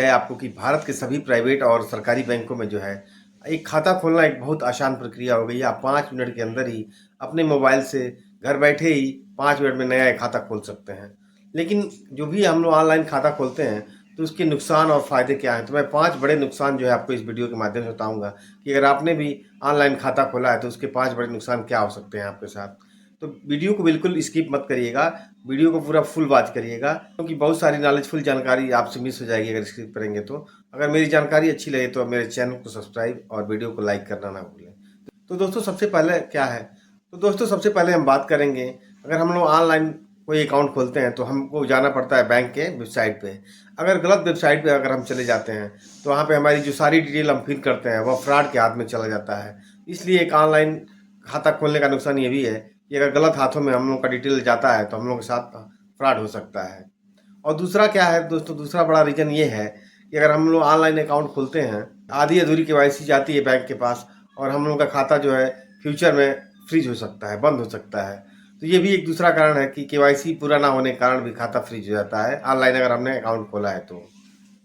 है आपको कि भारत के सभी प्राइवेट और सरकारी बैंकों में जो है एक खाता खोलना एक बहुत आसान प्रक्रिया हो गई है। आप 5 मिनट के अंदर ही अपने मोबाइल से घर बैठे ही 5 मिनट में नया एक खाता खोल सकते हैं। लेकिन जो भी हम लोग ऑनलाइन खाता खोलते हैं तो उसके नुकसान और फ़ायदे क्या हैं? तो मैं 5 बड़े नुकसान जो है आपको इस वीडियो के माध्यम से बताऊँगा कि अगर आपने भी ऑनलाइन खाता खोला है तो उसके 5 बड़े नुकसान क्या हो सकते हैं आपके साथ। तो वीडियो को बिल्कुल स्किप मत करिएगा, वीडियो को पूरा फुल वॉच करिएगा क्योंकि बहुत सारी नॉलेजफुल जानकारी आपसे मिस हो जाएगी अगर स्किप करेंगे तो। अगर मेरी जानकारी अच्छी लगे तो मेरे चैनल को सब्सक्राइब और वीडियो को लाइक करना ना भूलें। तो दोस्तों सबसे पहले क्या है? तो दोस्तों सबसे पहले हम बात करेंगे, अगर हम लोग ऑनलाइन कोई अकाउंट खोलते हैं तो हमको जाना पड़ता है बैंक के वेबसाइट पे। अगर गलत वेबसाइट पे अगर हम चले जाते हैं तो वहाँ पे हमारी जो सारी डिटेल हम फिल करते हैं वह फ्रॉड के हाथ में चला जाता है। इसलिए एक ऑनलाइन खाता खोलने का नुकसान ये भी है कि अगर गलत हाथों में हम लोग का डिटेल जाता है तो हम लोग के साथ फ्रॉड हो सकता है। और दूसरा क्या है दोस्तों, दूसरा बड़ा रीज़न ये है कि अगर हम लोग ऑनलाइन अकाउंट खोलते हैं, आधी अधूरी केवाईसी जाती है बैंक के पास और हम लोग का खाता जो है फ्यूचर में फ्रीज हो सकता है, बंद हो सकता है। तो ये भी एक दूसरा कारण है कि केवाईसी पूरा ना होने के कारण भी खाता फ्रीज हो जाता है ऑनलाइन अगर हमने अकाउंट खोला है तो।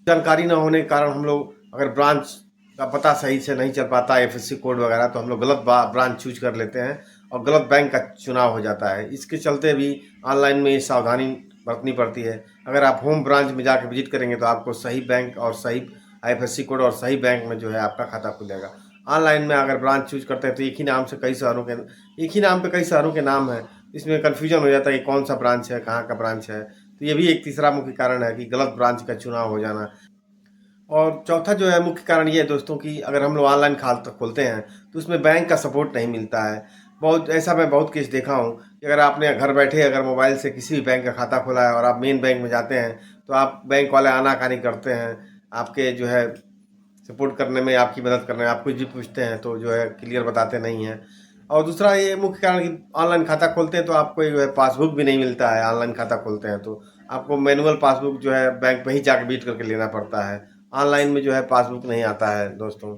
जानकारी ना होने के कारण हम लोग अगर ब्रांच का पता सही से नहीं चल पाता, एफएससी कोड वगैरह, तो हम लोग गलत ब्रांच चूज कर लेते हैं और गलत बैंक का चुनाव हो जाता है। इसके चलते भी ऑनलाइन में सावधानी बरतनी पड़ती है। अगर आप होम ब्रांच में जाकर विजिट करेंगे तो आपको सही बैंक और सही आईएफएससी कोड और सही बैंक में जो है आपका खाता खुलेगा। ऑनलाइन में अगर ब्रांच चूज करते हैं तो एक ही नाम से कई शहरों के, एक ही नाम पे कई शहरों के नाम है, इसमें कन्फ्यूजन हो जाता है कि कौन सा ब्रांच है, कहाँ का ब्रांच है। तो ये भी एक तीसरा मुख्य कारण है कि गलत ब्रांच का चुनाव हो जाना। और चौथा जो है मुख्य कारण ये है दोस्तों कि अगर हम लोग ऑनलाइन खाता खोलते हैं तो उसमें बैंक का सपोर्ट नहीं मिलता है। बहुत ऐसा मैं बहुत केस देखा हूँ कि अगर आपने घर बैठे अगर मोबाइल से किसी भी बैंक का खाता खोला है और आप मेन बैंक में जाते हैं तो आप बैंक वाले आनाकानी करते हैं, आपके जो है सपोर्ट करने में, आपकी मदद करने में, आप कुछ भी पूछते हैं तो जो है क्लियर बताते नहीं हैं। और दूसरा ये मुख्य कारण कि ऑनलाइन खाता खोलते हैं तो आपको जो है पासबुक भी नहीं मिलता है। ऑनलाइन खाता खोलते हैं तो आपको मैनुअल पासबुक जो है बैंक में ही जाकर विजिट करके लेना पड़ता है। ऑनलाइन में जो है पासबुक नहीं आता है दोस्तों।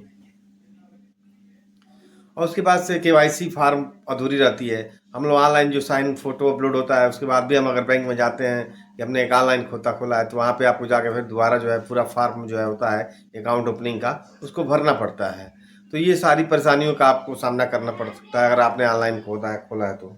और उसके बाद से केवाईसी फार्म अधूरी रहती है। हम लोग ऑनलाइन जो साइन फोटो अपलोड होता है उसके बाद भी हम अगर बैंक में जाते हैं कि हमने एक ऑनलाइन खाता खोला है तो वहाँ पे आपको जाके फिर दोबारा जो है पूरा फार्म जो है होता है अकाउंट ओपनिंग का, उसको भरना पड़ता है। तो ये सारी परेशानियों का आपको सामना करना पड़ सकता है अगर आपने ऑनलाइन खोला है तो।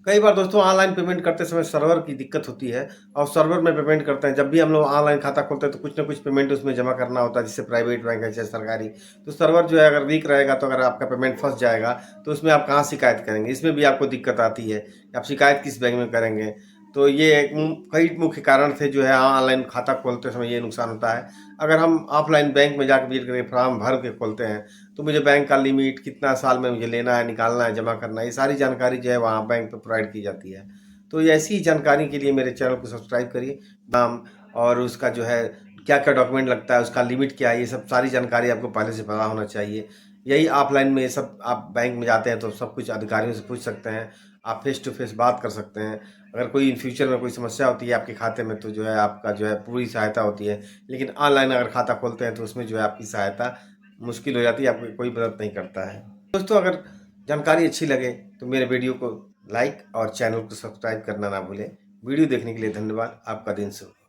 कई बार दोस्तों ऑनलाइन पेमेंट करते समय सर्वर की दिक्कत होती है और सर्वर में पेमेंट करते हैं। जब भी हम लोग ऑनलाइन खाता खोलते हैं तो कुछ ना कुछ पेमेंट उसमें जमा करना होता है, जिससे प्राइवेट बैंक है चाहे सरकारी। तो सर्वर जो है अगर वीक रहेगा तो अगर आपका पेमेंट फंस जाएगा तो उसमें आप कहाँ शिकायत करेंगे? इसमें भी आपको दिक्कत आती है कि आप शिकायत किस बैंक में करेंगे। तो ये कई मुख्य कारण थे जो है ऑनलाइन खाता खोलते समय ये नुकसान होता है। अगर हम ऑफलाइन बैंक में जाकर विजिट करके फॉर्म भर के खोलते हैं तो मुझे बैंक का लिमिट कितना साल में मुझे लेना है, निकालना है, जमा करना है, ये सारी जानकारी जो है वहाँ बैंक पे प्रोवाइड की जाती है। तो ये ऐसी ही जानकारी के लिए मेरे चैनल को सब्सक्राइब करिए। नाम और उसका जो है क्या-क्या डॉक्यूमेंट लगता है, उसका लिमिट क्या है, ये सब सारी जानकारी आपको पहले से पता होना चाहिए। यही ऑफलाइन में ये सब आप बैंक में जाते हैं तो सब कुछ अधिकारियों से पूछ सकते हैं। आप फेस टू फेस बात कर सकते हैं। अगर कोई इन फ्यूचर में कोई समस्या होती है आपके खाते में तो जो है आपका जो है पूरी सहायता होती है। लेकिन ऑनलाइन अगर खाता खोलते हैं तो उसमें जो है आपकी सहायता मुश्किल हो जाती है, आपकी कोई मदद नहीं करता है। दोस्तों अगर जानकारी अच्छी लगे तो मेरे वीडियो को लाइक और चैनल को सब्सक्राइब करना ना भूलें। वीडियो देखने के लिए धन्यवाद। आपका दिन शुभ हो।